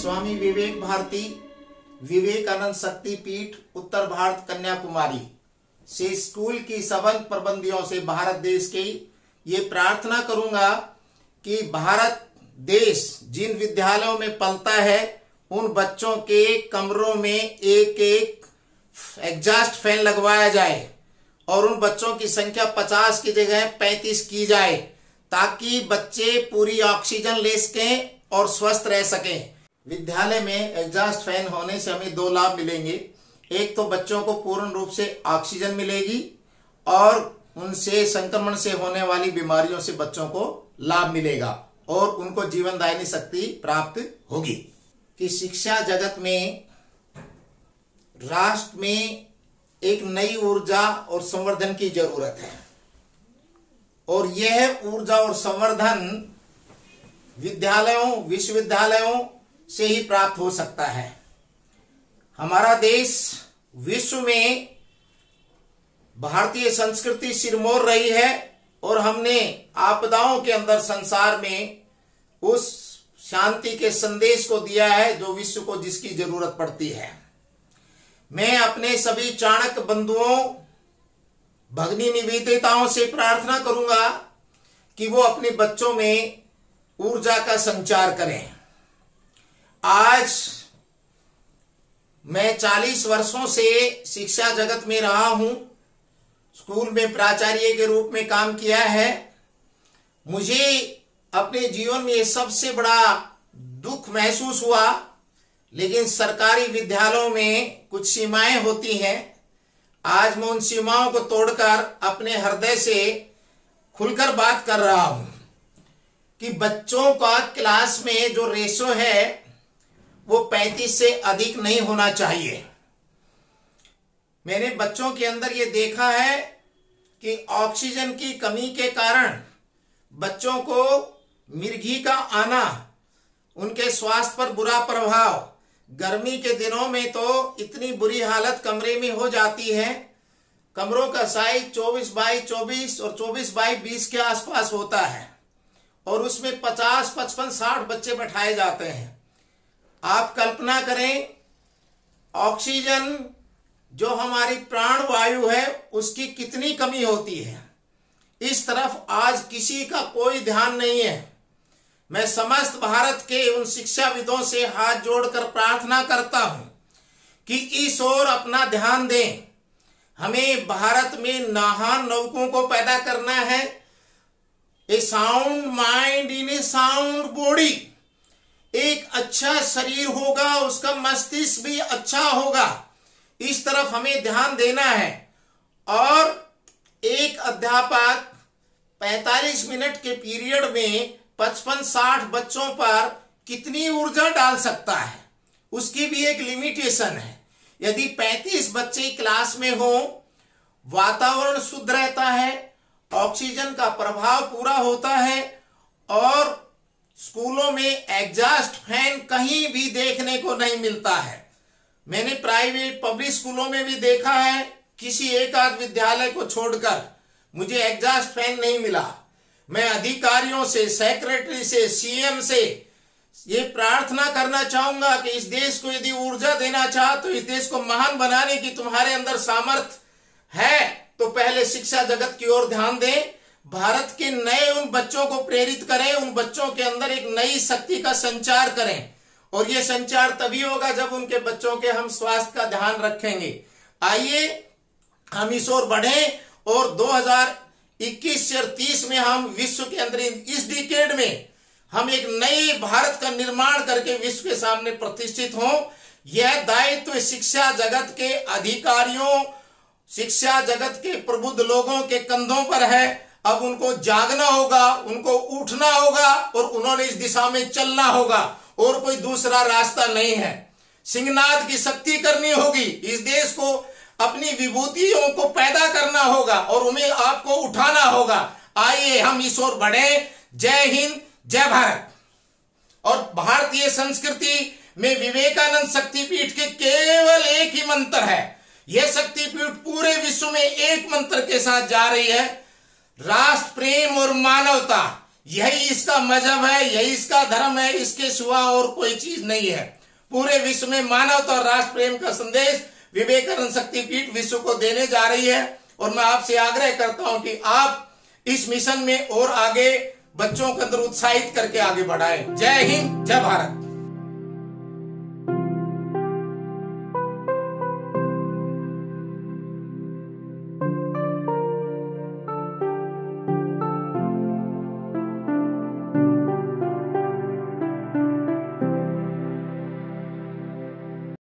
स्वामी विवेक भारती विवेकानंद शक्ति पीठ उत्तर भारत कन्याकुमारी से स्कूल की सबल प्रबंधियों से भारत देश के ये प्रार्थना करूंगा कि भारत देश जिन विद्यालयों में पलता है उन बच्चों के कमरों में एक एक एग्जॉस्ट फैन लगवाया जाए और उन बच्चों की संख्या 50 की जगह 35 की जाए ताकि बच्चे पूरी ऑक्सीजन ले सकें और स्वस्थ रह सकें। विद्यालय में एग्जॉस्ट फैन होने से हमें दो लाभ मिलेंगे। एक तो बच्चों को पूर्ण रूप से ऑक्सीजन मिलेगी और उनसे संक्रमण से होने वाली बीमारियों से बच्चों को लाभ मिलेगा और उनको जीवनदायिनी शक्ति प्राप्त होगी। कि शिक्षा जगत में राष्ट्र में एक नई ऊर्जा और संवर्धन की जरूरत है और यह ऊर्जा और संवर्धन विद्यालयों विश्वविद्यालयों से ही प्राप्त हो सकता है। हमारा देश विश्व में भारतीय संस्कृति सिरमौर रही है और हमने आपदाओं के अंदर संसार में उस शांति के संदेश को दिया है जो विश्व को जिसकी जरूरत पड़ती है। मैं अपने सभी चाणक्य बंधुओं भगिनी निवेदिताओं से प्रार्थना करूंगा कि वो अपने बच्चों में ऊर्जा का संचार करें। आज मैं 40 वर्षों से शिक्षा जगत में रहा हूं, स्कूल में प्राचार्य के रूप में काम किया है। मुझे अपने जीवन में सबसे बड़ा दुख महसूस हुआ, लेकिन सरकारी विद्यालयों में कुछ सीमाएं होती हैं। आज मैं उन सीमाओं को तोड़कर अपने हृदय से खुलकर बात कर रहा हूं कि बच्चों का क्लास में जो रेशो है वो 35 से अधिक नहीं होना चाहिए। मैंने बच्चों के अंदर ये देखा है कि ऑक्सीजन की कमी के कारण बच्चों को मिर्गी का आना, उनके स्वास्थ्य पर बुरा प्रभाव, गर्मी के दिनों में तो इतनी बुरी हालत कमरे में हो जाती है। कमरों का साइज 24 बाई 24 और 24 बाई 20 के आसपास होता है और उसमें 50, 55, 60 बच्चे बैठाए जाते हैं। आप कल्पना करें, ऑक्सीजन जो हमारी प्राण वायु है उसकी कितनी कमी होती है। इस तरफ आज किसी का कोई ध्यान नहीं है। मैं समस्त भारत के उन शिक्षाविदों से हाथ जोड़कर प्रार्थना करता हूं कि इस ओर अपना ध्यान दें। हमें भारत में महान नौकों को पैदा करना है। A sound mind in a sound body. एक अच्छा शरीर होगा, उसका मस्तिष्क भी अच्छा होगा। इस तरफ हमें ध्यान देना है और एक अध्यापक 45 मिनट के पीरियड में 55-60 बच्चों पर कितनी ऊर्जा डाल सकता है, उसकी भी एक लिमिटेशन है। यदि 35 बच्चे क्लास में हो, वातावरण शुद्ध रहता है, ऑक्सीजन का प्रभाव पूरा होता है और स्कूलों में एग्जॉस्ट फैन कहीं भी देखने को नहीं मिलता है। मैंने प्राइवेट पब्लिक स्कूलों में भी देखा है, किसी एक आध विद्यालय को छोड़कर मुझे एग्जॉस्ट फैन नहीं मिला। मैं अधिकारियों से, सेक्रेटरी से, सीएम से ये प्रार्थना करना चाहूंगा कि इस देश को यदि ऊर्जा देना चाह तो इस देश को महान बनाने की तुम्हारे अंदर सामर्थ्य है तो पहले शिक्षा जगत की ओर ध्यान दें। भारत के नए उन बच्चों को प्रेरित करें, उन बच्चों के अंदर एक नई शक्ति का संचार करें और ये संचार तभी होगा जब उनके बच्चों के हम स्वास्थ्य का ध्यान रखेंगे। आइए हम इस ओर बढ़ें और 2021 से 30 में हम विश्व के अंदर इस डिकेड में हम एक नए भारत का निर्माण करके विश्व के सामने प्रतिष्ठित हों। यह दायित्व शिक्षा जगत के अधिकारियों, शिक्षा जगत के प्रबुद्ध लोगों के कंधों पर है। अब उनको जागना होगा, उनको उठना होगा और उन्होंने इस दिशा में चलना होगा और कोई दूसरा रास्ता नहीं है। सिंहनाद की शक्ति करनी होगी, इस देश को अपनी विभूतियों को पैदा करना होगा और उन्हें आपको उठाना होगा। आइए हम इस ओर बढ़े। जय हिंद, जय भारत। और भारतीय संस्कृति में विवेकानंद शक्तिपीठ के केवल एक ही मंत्र है। यह शक्तिपीठ पूरे विश्व में एक मंत्र के साथ जा रही है, राष्ट्र प्रेम और मानवता। यही इसका मजहब है, यही इसका धर्म है, इसके सिवा और कोई चीज नहीं है। पूरे विश्व में मानवता और राष्ट्र प्रेम का संदेश विवेकानंद शक्तिपीठ विश्व को देने जा रही है। और मैं आपसे आग्रह करता हूं कि आप इस मिशन में और आगे बच्चों के अंदर उत्साहित करके आगे बढ़ाएं। जय हिंद, जय भारत।